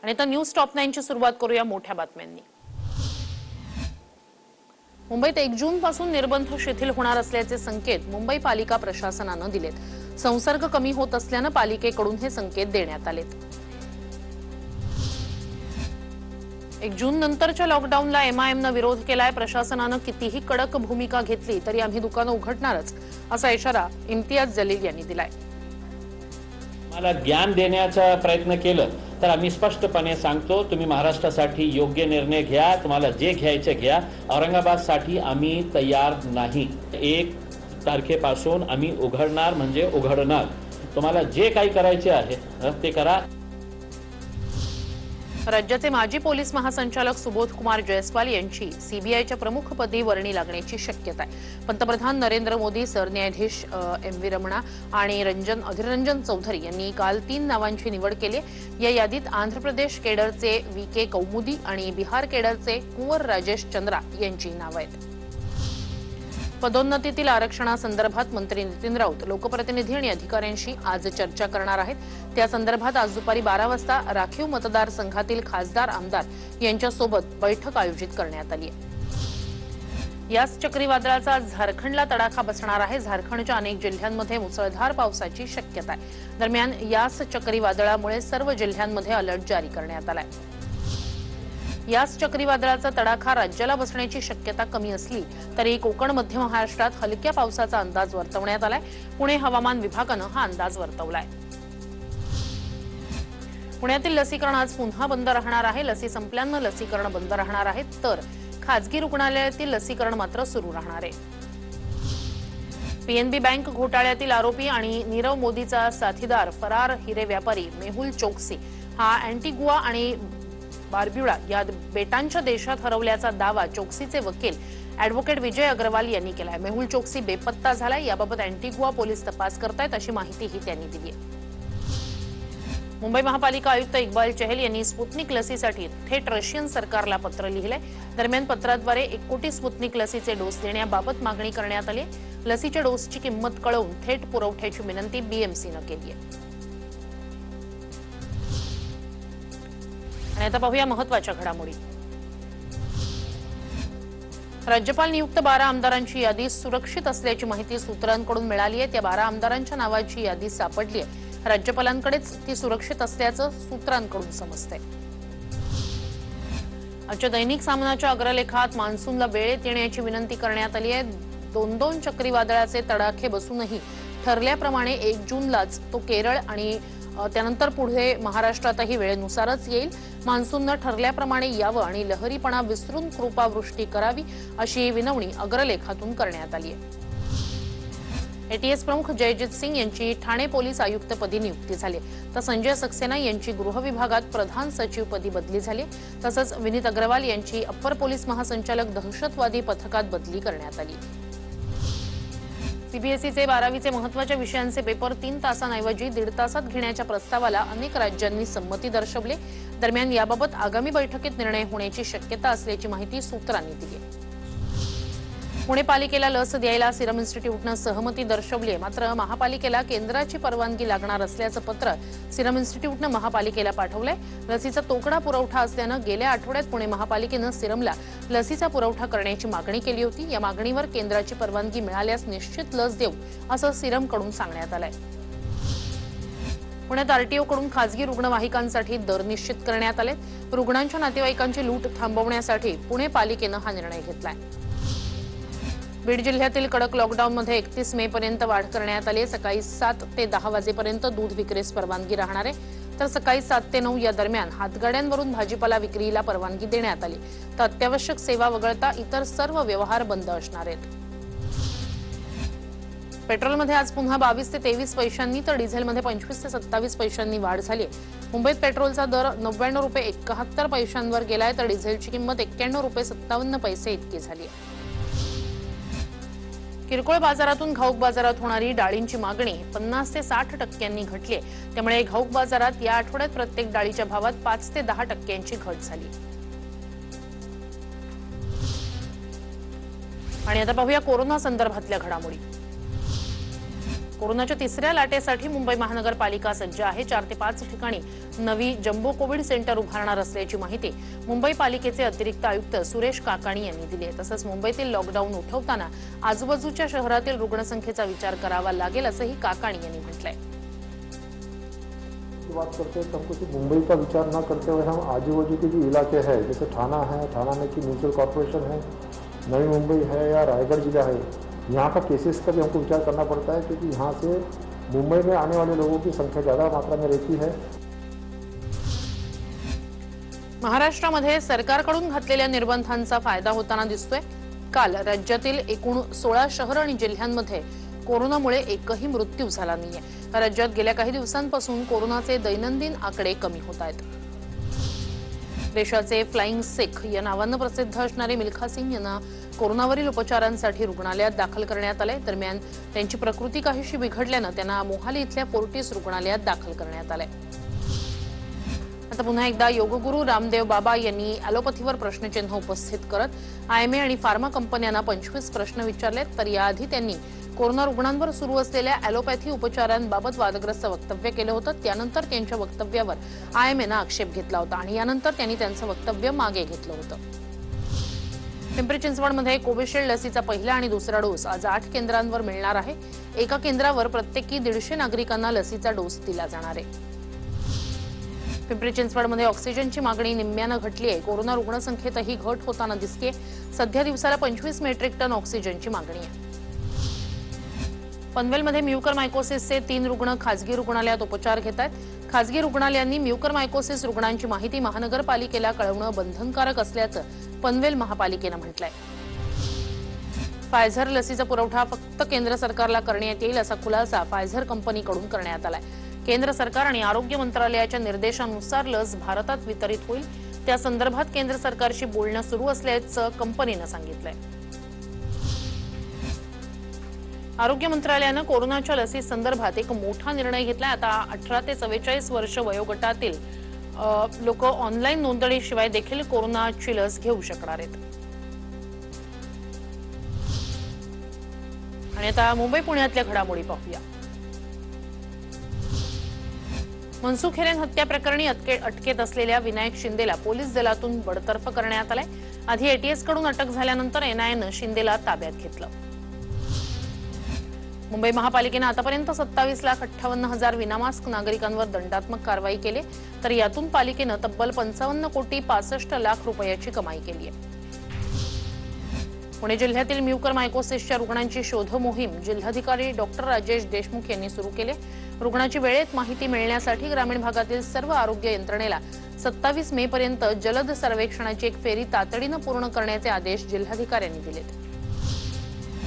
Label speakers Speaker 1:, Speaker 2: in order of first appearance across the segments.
Speaker 1: आणि आता news top 9 ची सुरुवात करूया मोठ्या बातम्यांनी। मुंबईत 1 जून पासून निर्बंध शिथिल होणार असल्याचे संकेत मुंबई पालिका प्रशासनाने दिलेत। संसर्ग कमी होत असल्याने पालिकेकडून हे संकेत देण्यात आलेत। 1 जून नंतरच्या लॉकडाऊनला एमआयएमने विरोध केलाय। प्रशासनाने कितीही कडक भूमिका घेतली तरी आम्ही दुकानं उघडणारच असा इशारा इम्तियाज जलील यांनी दिलाय।
Speaker 2: मला ज्ञान देण्याचा प्रयत्न केलं तर आम्ही स्पष्टपणे सांगतो, तुम्ही महाराष्ट्रासाठी योग्य निर्णय घ्या, तुम्हाला जे घ्यायचे घ्या। औरंगाबादसाठी आम्ही तयार नाही। 1 तारखेपासून आम्ही उघडणार म्हणजे उघडणार। तुम्हाला जे काही करायचे आहे ते करा।
Speaker 1: राज्याचे माजी पोलीस महासंचालक सुबोध कुमार जयस्वाल यांची सीबीआयच्या प्रमुखपदी वर्णी लागण्याची शक्यता आहे। पंतप्रधान नरेंद्र मोदी, सरन्यायाधीश एम.व्ही. रमणा आणि अधीर रंजन चौधरी यांनी काल 3 नावांची निवड केली। या यादीत आंध्र प्रदेश केडरचे व्ही.के. कौमुदी आणि बिहार केडरचे कुंवर राजेश चंद्रा यांची नावे आहेत। पदोन्नतीतील आरक्षणासंदर्भात मंत्री नितीन राऊत लोकप्रतिनिधी आणि अधिकाऱ्यांशी आज चर्चा करणार आहेत। त्या संदर्भात आज दुपारी 12 वाजता राखीव मतदारसंघातील खासदार आमदार यांच्यासोबत बैठक आयोजित करण्यात आली आहे। याच चक्रीवादळाचा झारखंडला तडाखा बसणार आहे। झारखंडच्या अनेक जिल्ह्यांमध्ये मुसळधार पावसाची शक्यता आहे। दरम्यान याच चक्रीवादळामुळे सर्व जिल्ह्यांमध्ये अलर्ट जारी करण्यात आला आहे। याच चक्रीवादळाचा तडाखा राज्याला बसण्याची शक्यता कमी असली तरी कोकण मध्य महाराष्ट्रात हलक्या पावसाचा अंदाज वर्तवण्यात आलाय। पुणे हवामान विभागाने हा अंदाज वर्तवलाय। पुण्यातील लसीकरण आज पुन्हा बंद राहणार आहे। लसी संपल्यानं लसीकरण बंद राहणार आहे, तर खासगी रुग्णालयातील लसीकरण मात्र सुरू राहणार आहे। पीएनबी बँक घोटाळ्यातील आरोपी आणि नीरव मोदीचा साथीदार फरार हिरे व्यापारी मेहुल चोक्सी हा अँटिगुआ आणि बार्ब्युडा या बेटांच्या देशात हरवल्याचा दावा चोक्सीचे वकील ॲडव्होकेट विजय अग्रवाल यांनी केलाय। मेहुल चोक्सी बेपत्ता झालाय, याबाबत अँटिगुआ पोलीस तपास करतायत अशी माहितीही त्यांनी दिली आहे। मुंबई महापालिका आयुक्त इक्बाल चहल यांनी स्पुतनिक लसीसाठी थेट रशियन सरकारला पत्र लिहिलंय। दरम्यान पत्राद्वारे 1 कोटी स्पुतनिक लसीचे डोस देण्याबाबत मागणी करण्यात आली आहे। लसीच्या डोसची किंमत कळवून थेट पुरवठ्याची विनंती बीएमसीने केली आहे। आणि आता पाहूया महत्त्वाच्या घडामोडी। राज्यपाल नियुक्त 12 आमदारांची यादी सुरक्षित असल्याची माहिती सूत्रांकडून मिळाली आहे। त्या 12 आमदारांच्या नावाची यादी सापडली आहे। राज्यपालांकडेच ती सुरक्षित असल्याचं सूत्रांकडून समजतंय। आजच्या दैनिक सामनाच्या अग्रलेखात मान्सूनला वेळेत येण्याची विनंती करण्यात आली आहे। 2 चक्रीवादळाचे तडाखे बसूनही ठरल्याप्रमाणे 1 जूनलाच तो केरळ आणि त्यानंतर पुढे महाराष्ट्रातही वेळेनुसारच येईल। मान्सूनने ठरल्याप्रमाणे यावं आणि लहरीपणा विसरून कृपावृष्टी करावी अशी विनवणी अग्रलेखातून करण्यात आली आहे। एटीएस प्रमुख जयजित सिंग यांची ठाणे पोलीस आयुक्तपदी नियुक्ती झाली, तर संजय सक्सेना यांची गृह विभागात प्रधान सचिवपदी बदली झाली। तसंच विनीत अग्रवाल यांची अप्पर पोलीस महासंचालक दहशतवादी पथकात बदली करण्यात आली। सीबीएसईचे 12वीचे महत्त्वाच्या विषयांचे पेपर 3 तासांऐवजी 1.5 तासात घेण्याच्या प्रस्तावाला अनेक राज्यांनी संमती दर्शवली। दरम्यान याबाबत आगामी बैठकीत निर्णय होण्याची शक्यता असल्याची माहिती सूत्रांनी दिली। पुणे पालिकेला लस द्यायला सिरम इन्स्टिट्यूटने सहमती दर्शवली आहे, मात्र महापालिकेला केंद्राची परवानगी लागणार असल्याचं पत्र सिरम इन्स्टिट्यूटने महापालिकेला पाठवलंय। लसीचा तोकडा पुरवठा असल्यानं गेल्या आठवड्यात पुणे महापालिकेनं सिरमला लसीचा पुरवठा करण्याची मागणी केली होती। या मागणीवर केंद्राची परवानगी मिळाल्यास निश्चित लस देऊ असं सिरमकडून सांगण्यात आलंय। पुण्यात आरटीओकडून खासगी रुग्णवाहिकांसाठी दर निश्चित करण्यात आले। रुग्णांच्या नातेवाईकांची लूट थांबवण्यासाठी पुणे पालिकेनं हा निर्णय घेतलाय। बीड जिल्ह्यातील कडक लॉकडाऊनमध्ये 31 मे पर्यंत वाढ करण्यात आली। सकाळी 7 ते 10 वाजेपर्यंत दूध विक्रीस परवानगी राहणार आहे, तर सकाळी 7 ते 9 या दरम्यान हातगाड्यांवरून भाजीपाला विक्रीला परवानगी देण्यात आली। तर अत्यावश्यक सेवा वगळता इतर सर्व व्यवहार बंद असणार आहेत। पेट्रोलमध्ये आज पुन्हा 22 ते 23 पैशांनी तर डिझेलमध्ये 25 ते 27 पैशांनी वाढ झाली। मुंबईत पेट्रोलचा दर 99 रुपये 71 पैशांवर गेलाय, तर डिझेलची किंमत 91 रुपये 57 पैसे इतकी झाली आहे। किरकोळ बाजारातून घाऊक बाजारात होणारी डाळींची मागणी 50 ते 60% घटली आहे। त्यामुळे घाऊक बाजारात या आठवड्यात प्रत्येक डाळीच्या भावात 5 ते 10% घट झाली। आणि आता पाहूया कोरोना संदर्भातल्या घडामोडी। कोरोनाच्या तिसऱ्या लाटेसाठी मुंबई महानगरपालिका सज्ज आहे. 4 ते 5 ठिकाणी नवी जम्बो कोविड सेंटर उभारणार असल्याची माहिती मुंबई पालिकेचे अतिरिक्त आयुक्त सुरेश काकाणी यांनी दिली आहे. तसंच मुंबईतील लॉकडाऊन उठवताना आजूबाजूच्या शहरातील रुग्णसंख्येचा विचार करावा लागेल असंही काकाणी यांनी म्हटलंय.
Speaker 3: बात करते हैं तो हमको सिर्फ मुंबई का विचार न करते हुए हम आजू बाजू के जो इलाके हैं, जैसे थाना है, थाना में की म्यूनसिपल कॉर्पोरेशन है, नई मुंबई है या रायगढ़ जिला है, यहाँ का केसेस का भी हमको विचार करना पड़ता है क्योंकि यहाँ से मुंबई में आने वाले लोगों की संख्या ज़्यादा मात्रा में रहती है.
Speaker 1: महाराष्ट्रामध्ये सरकारकडून घातलेल्या निर्बंधांचा फायदा होताना दिसतोय. काल राज्यातील एकूण 16 शहर आणि जिल्ह्यांमध्ये कोरोनामुळे एकही मृत्यू झाला नाहीये. राज्यात गेल्या काही दिवसांपासून कोरोनाचे दैनंदिन आकडे कमी होत आहेत. देशाचे फ्लाइंग सिख या नावानं प्रसिद्ध असणारे मिल्खा सिंग यांना कोरोनावरील उपचारांसाठी रुग्णालयात दाखल करण्यात आले. दरम्यान त्यांची प्रकृती काहीशी बिघडल्यानं त्यांना मोहाली इथल्या फोर्टिस रुग्णालयात दाखल करण्यात आले. आता पुन्हा एकदा योगगुरू रामदेव बाबा यांनी ॲलोपॅथीवर प्रश्नचिन्ह उपस्थित करत आयएमए आणि फार्मा कंपन्यांना 25 प्रश्न विचारलेत. तर याआधी त्यांनी कोरोना रुग्णांवर सुरू असलेल्या ॲलोपॅथी उपचारांबाबत वादग्रस्त वक्तव्य केलं होतं. त्यानंतर त्यांच्या वक्तव्यावर आयएमएनं आक्षेप घेतला होता आणि यानंतर त्यांनी त्यांचं वक्तव्य मागे घेतलं होतं. पिंपरी चिंचवडमध्ये कोविशिल्ड लसीचा पहिला आणि दुसरा डोस आज 8 केंद्रांवर मिळणार आहे. एका केंद्रावर प्रत्येकी 150 नागरिकांना लसीचा डोस दिला जाणार आहे. पिंपरी चिंचवडमध्ये ऑक्सिजनची मागणी निम्म्यानं घटली आहे. कोरोना रुग्णसंख्येतही घट होताना दिसतेय. सध्या दिवसाला 25 मेट्रिक टन ऑक्सिजनची मागणी आहे. पनवेलमध्ये म्युकरमायकोसिसचे 3 रुग्ण खासगी रुग्णालयात उपचार घेत आहेत. खासगी रुग्णालयांनी म्युकरमायकोसिस रुग्णांची माहिती महानगरपालिकेला कळवणं बंधनकारक असल्याचं पनवेल महापालिकेनं म्हटलंय. फायझर लसीचा पुरवठा फक्त केंद्र सरकारला करण्यात येईल असा खुलासा फायझर कंपनीकडून करण्यात आलाय. केंद्र सरकार आणि आरोग्य मंत्रालयाच्या निर्देशानुसार लस भारतात वितरित होईल. त्या संदर्भात केंद्र सरकारशी बोलणं सुरू असल्याचं कंपनीनं सांगितलंय. आरोग्य मंत्रालयानं कोरोनाच्या लसी संदर्भात एक मोठा निर्णय घेतलाय. आता 18 ते 44 वर्ष वयोगटातील लोक ऑनलाईन नोंदणीशिवाय देखील कोरोनाची लस घेऊ शकणार आहेत. आणि आता मुंबई पुण्यातल्या घडामोडी पाहूया. मनसुख हिरेन हत्या प्रकरणी अटकेत असलेल्या विनायक शिंदेला पोलीस दलातून बडतर्फ करण्यात आलाय. आधी एटीएस कडून अटक झाल्यानंतर एनआयएनं शिंदेला ताब्यात घेतलं. मुंबई महापालिकेनं आतापर्यंत 27,58,000 विनामास्क नागरिकांवर दंडात्मक कारवाई केली. तर यातून पालिकेनं तब्बल 55,65,00,00,000 रुपयाची कमाई केली आहे. पुणे जिल्ह्यातील म्युकरमायकोसिसच्या रुग्णांची शोध मोहीम जिल्हाधिकारी डॉक्टर राजेश देशमुख यांनी सुरू केली. रुग्णाची वेळेत माहिती मिळण्यासाठी ग्रामीण भागातील सर्व आरोग्य यंत्रणेला 27 मे पर्यंत जलद सर्वेक्षणाची एक फेरी तातडीनं पूर्ण करण्याचे आदेश जिल्हाधिकाऱ्यांनी दिलेत.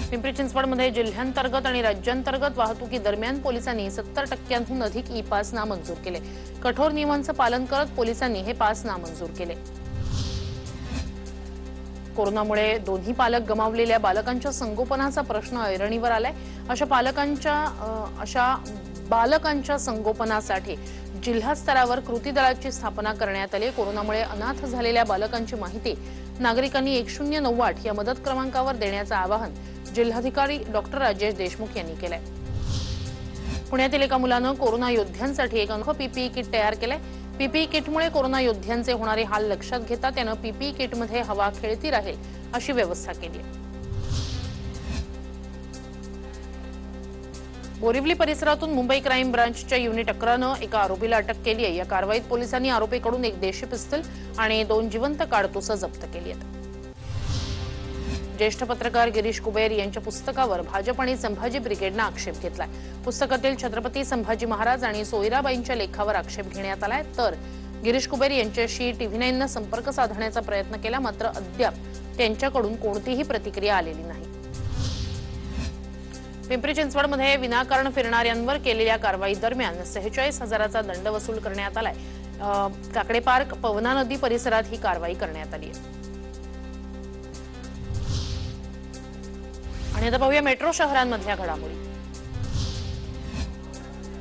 Speaker 1: पिंपरी चिंचवडमध्ये जिल्ह्यांतर्गत आणि राज्यांतर्गत वाहतुकी दरम्यान पोलिसांनी 70% अधिक ई पास नामंजूर केले. कठोर नियमांचं पालन करत पोलिसांनी हे पास नामंजूर केले. कोरोनामुळे दोन्ही पालक गमावलेल्या बालकांच्या संगोपनाचा प्रश्न ऐरणीवर आलाय. अशा बालकांच्या संगोपनासाठी जिल्हा स्तरावर कृती दलाची स्थापना करण्यात आली. कोरोनामुळे अनाथ झालेल्या बालकांची माहिती नागरिकांनी 1098 या मदत क्रमांकावर देण्याचं आवाहन जिल्हाधिकारी डॉक्टर राजेश देशमुख यांनी केलंय. पुण्यातील एका मुलानं कोरोना योद्ध्यांसाठी एक अनोखं पीपीई किट तयार केलंय. पीपीई किटमुळे कोरोना योद्ध्यांचे होणारे हाल लक्षात घेता त्यानं पीपीई किटमध्ये हवा खेळती राहील अशी व्यवस्था केली आहे. बोरिवली परिसरातून मुंबई क्राईम ब्रांचच्या युनिट 11नं एका आरोपीला अटक केली आहे. या कारवाईत पोलिसांनी आरोपीकडून एक देशी पिस्तूल आणि 2 जिवंत काडतुसं जप्त केली आहेत. ज्येष्ठ पत्रकार गिरीश कुबेर यांच्या पुस्तकावर भाजप आणि संभाजी ब्रिगेडनं आक्षेप घेतलाय. पुस्तकातील छत्रपती संभाजी महाराज आणि सोयराबाईंच्या लेखावर आक्षेप घेण्यात आलाय. तर गिरीश कुबेर यांच्याशी TV9नं संपर्क साधण्याचा प्रयत्न केला, मात्र अद्याप त्यांच्याकडून कोणतीही प्रतिक्रिया आलेली नाही. पिंपरी चिंचवडमध्ये विनाकारण फिरणाऱ्यांवर केलेल्या कारवाई दरम्यान 46,000चा दंड वसूल करण्यात आलाय. काकडे पार्क, पवना नदी परिसरात ही कारवाई करण्यात आली आहे. आणि आता पाहूया मेट्रो शहरांमधल्या घडामोडी.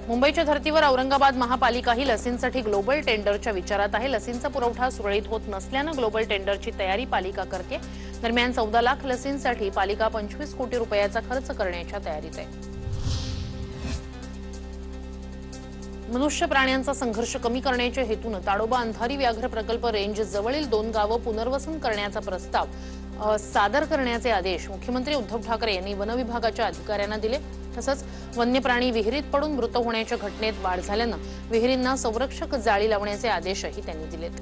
Speaker 1: मुंबईच्या धर्तीवर औरंगाबाद महापालिकाही लसींसाठी ग्लोबल टेंडरच्या विचारात आहे. लसींचा पुरवठा सुरळीत होत नसल्यानं ग्लोबल टेंडरची तयारी पालिका करते. दरम्यान 14 लाख लसींसाठी पालिका 25 कोटी रुपयाचा खर्च करण्याच्या तयारीत आहे. मनुष्य प्राण्यांचा संघर्ष कमी करण्याच्या हेतून ताडोबा अंधारी व्याघ्र प्रकल्प रेंज जवळील 2 गावं पुनर्वसन करण्याचा प्रस्ताव सादर करण्याचे आदेश मुख्यमंत्री उद्धव ठाकरे यांनी वन विभागाच्या अधिकाऱ्यांना दिले। तसंच वन्य प्राणी विहिरीत पडून मृत होण्याच्या घटनेत वाढ झाल्यानं विहिरींना संरक्षक जाळी लावण्याचे आदेशही त्यांनी दिलेत।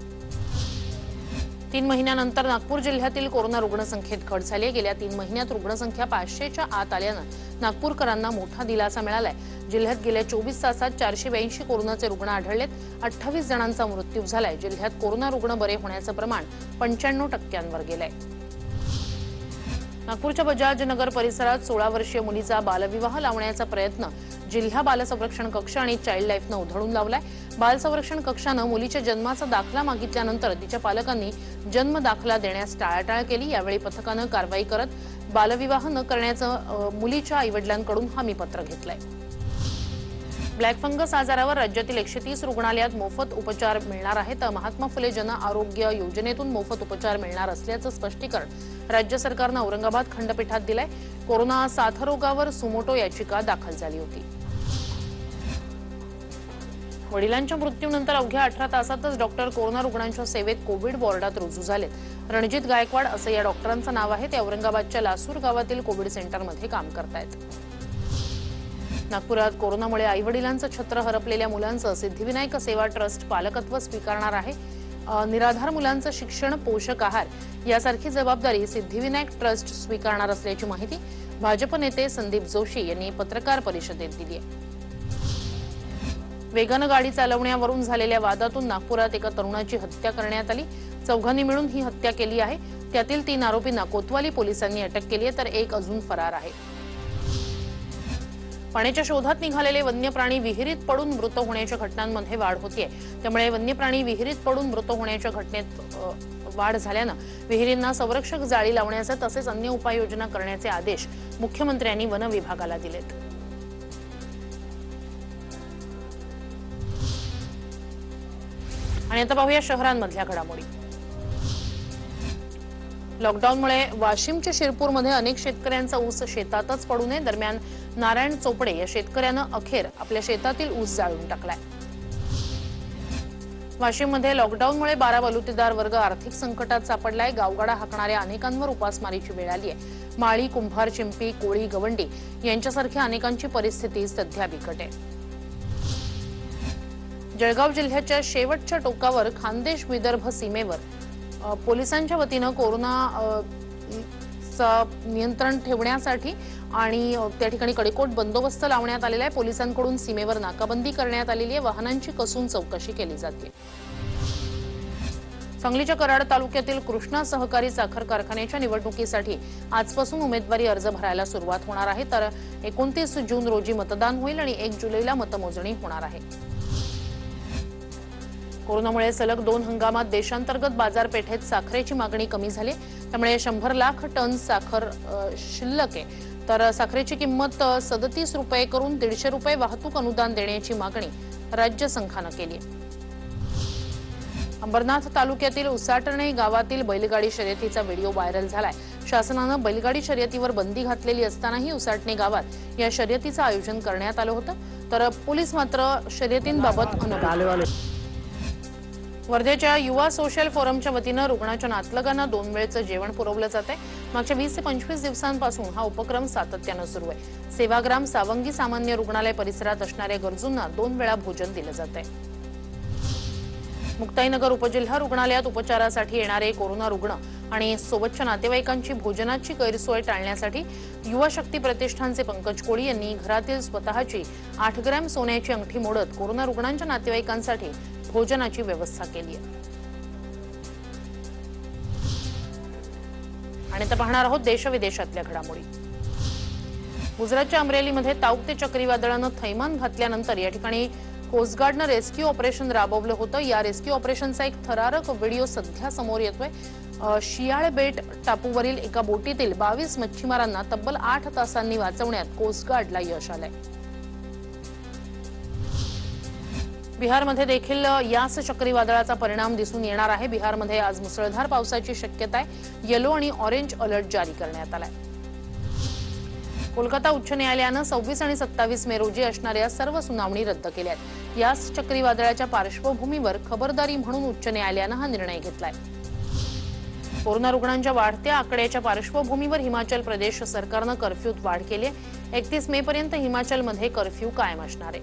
Speaker 1: 3 महिन्यानंतर नागपूर जिल्ह्यातील कोरोना रुग्णसंख्येत घट झाली आहे। गेल्या 3 महिन्यात रुग्णसंख्या 500च्या आत आल्यानं नागपूरकरांना मोठा दिलासा मिळालाय। जिल्ह्यात गेल्या 24 तासात 482 कोरोनाचे रुग्ण आढळलेत। 28 जणांचा मृत्यू झालाय। जिल्ह्यात कोरोना रुग्ण बरे होण्याचं प्रमाण 95% गेलंय। नागपूरच्या बजाज नगर परिसरात 16 वर्षीय मुलीचा बालविवाह लावण्याचा प्रयत्न जिल्हा बाल संरक्षण कक्ष आणि चाइल्ड लाईफनं उधळून लावलाय। बाल संरक्षण कक्षानं मुलीच्या जन्माचा दाखला मागितल्यानंतर तिच्या पालकांनी जन्म दाखला देण्यास टाळाटाळ केली। यावेळी पथकानं कारवाई करत बालविवाह न करण्याचं मुलीच्या आईवडिलांकडून हमीपत्र घेतलंय। ब्लॅक फंगस आजारावर राज्यातील 130 रुग्णालयात मोफत उपचार मिळणार आहेत। महात्मा फुले जन आरोग्य योजनेतून मोफत उपचार मिळणार असल्याचं स्पष्टीकरण राज्य सरकारनं औरंगाबाद खंडपीठात दिलंय। कोरोना साथरोगावर सुमोटो याचिका दाखल झाली होती। वडिलांच्या मृत्यूनंतर अवघ्या 18 तासातच डॉक्टर कोरोना रुग्णांच्या सेवेत कोविड वॉर्डात रुजू झालेत। रणजित गायकवाड असं या डॉक्टरांचं नाव आहे। ते औरंगाबादच्या लासूर गावातील कोविड सेंटरमध्ये काम करतायत। नागपुरात कोरोनामुळे आईवडिलांचं छत्र हरपलेल्या मुलांचं सिद्धिविनायक सेवा ट्रस्ट पालकत्व स्वीकारणार आहे। निराधार मुलांचं शिक्षण, पोषक आहार यासारखी जबाबदारी सिद्धिविनायक ट्रस्ट स्वीकारणार असल्याची माहिती भाजप नेते संदीप जोशी यांनी पत्रकार परिषदेत दिली आहे। वेगानं गाडी चालवण्यावरून झालेल्या वादातून नागपुरात एका तरुणाची हत्या करण्यात आली। 4घांनी मिळून ही हत्या केली आहे। त्यातील 3 आरोपींना कोतवाली पोलिसांनी अटक केली आहे, तर एक अजून फरार आहे। पाण्याच्या शोधात निघालेले वन्य प्राणी विहिरीत पडून मृत होण्याच्या घटनांमध्ये वाढ होतीये। त्यामुळे वन्य प्राणी विहिरीत पडून मृत होण्याच्या घटनेत वाढ झाल्यानं विहिरींना संरक्षक जाळी लावण्याचे तसेच अन्य उपाययोजना करण्याचे आदेश मुख्यमंत्र्यांनी वन विभागाला दिलेत। आणि आता पाहूया शहरांमधल्या घडामोडी। लॉकडाऊनमुळे वाशिमच्या शिरपूरमध्ये अनेक शेतकऱ्यांचा ऊस शेतातच पडू नये। दरम्यान नारायण चोपडे या शेतकऱ्यानं अखेर आपल्या शेतातील ऊस जाळून टाकलाय। वाशिममध्ये लॉकडाऊनमुळे 12 बलुतेदार वर्ग आर्थिक संकटात सापडलाय। गावगाडा हाकणाऱ्या अनेकांवर उपासमारीची वेळ आली आहे। माळी, कुंभार, चिंपी, कोळी, गवंडी यांच्यासारख्या अनेकांची परिस्थिती सध्या बिकट आहे। जळगाव जिल्ह्याच्या शेवटच्या टोकावर खानदेश विदर्भ सीमेवर पोलिसांच्या वतीनं कोरोना नियंत्रण ठेवण्यासाठी आणि त्या ठिकाणी कडेकोट बंदोबस्त लावण्यात आलेला आहे। पोलिसांकडून सीमेवर नाकाबंदी करण्यात आलेली आहे। वाहनांची कसून चौकशी केली जाते। सांगलीच्या कराड तालुक्यातील कृष्णा सहकारी साखर कारखान्याच्या निवडणुकीसाठी आजपासून उमेदवारी अर्ज भरायला सुरुवात होणार आहे। तर 29 जून रोजी मतदान होईल आणि 1 जुलैला मतमोजणी होणार आहे। कोरोनामुळे सलग 2 हंगामात देशांतर्गत बाजारपेठेत साखरेची मागणी कमी झाली। त्यामुळे 100 लाख टन साखर शिल्लक आहे। तर साखरेची किंमत 37 रुपये करून 150 रुपये वाहतूक अनुदान देण्याची मागणी राज्य संघानं केली आहे। अंबरनाथ तालुक्यातील उसाटणे गावातील बैलगाडी शर्यतीचा व्हिडिओ व्हायरल झालाय। शासनानं बैलगाडी शर्यतीवर बंदी घातलेली असतानाही उसाटणे गावात या शर्यतीचं आयोजन करण्यात आलं होतं। तर पोलीस मात्र शर्यतींबाबत अनभिज्ञ। वर्धेच्या युवा सोशल फोरमच्या वतीनं रुग्णाच्या नातलगांना 2 वेळचं जेवण पुरवलं जातंय। मागच्या 20 ते 25 दिवसांपासून हा उपक्रम सातत्यानं सुरू आहे। सेवाग्राम सावंगी सामान्य रुग्णालय परिसरात असणाऱ्या गरजूंना 2 वेळा भोजन दिलं जातंय। मुक्ताईनगर उपजिल्हा रुग्णालयात उपचारासाठी येणारे कोरोना रुग्ण आणि सोबतच्या नातेवाईकांची भोजनाची गैरसोय टाळण्यासाठी युवा शक्ती प्रतिष्ठानचे पंकज कोळी यांनी घरातील स्वतःची 8 ग्रॅम सोन्याची अंगठी मोडत कोरोना रुग्णांच्या नातेवाईकांसाठी भोजनाची व्यवस्था केली आहे। आणि आता पाहणार आहोत देशविदेशातल्या घडामोडी। गुजरातच्या अमरेलीमध्ये ताऊते चक्रीवादळानं थैमान घातल्यानंतर या ठिकाणी कोस्टगार्डनं रेस्क्यू ऑपरेशन राबवलं होतं। या रेस्क्यू ऑपरेशनचा एक थरारक व्हिडिओ सध्या समोर येतोय। शियाळबेट टापूवरील एका बोटीतील 22 मच्छीमारांना तब्बल 8 तासांनी वाचवण्यात कोस्टगार्डला यश आलंय। बिहारमध्ये देखील याच चक्रीवादळाचा परिणाम दिसून येणार आहे। बिहारमध्ये आज मुसळधार पावसाची शक्यता आहे। येलो आणि ऑरेंज अलर्ट जारी करण्यात आलाय। कोलकाता उच्च न्यायालयानं 26 आणि 27 मे रोजी असणाऱ्या सर्व सुनावणी रद्द केल्या आहेत। याच चक्रीवादळाच्या पार्श्वभूमीवर खबरदारी म्हणून उच्च न्यायालयानं हा निर्णय घेतलाय। कोरोना रुग्णांच्या वाढत्या आकड्याच्या पार्श्वभूमीवर हिमाचल प्रदेश सरकारनं कर्फ्यूत वाढ केली आहे। 31 मे पर्यंत हिमाचलमध्ये कर्फ्यू कायम असणार आहे।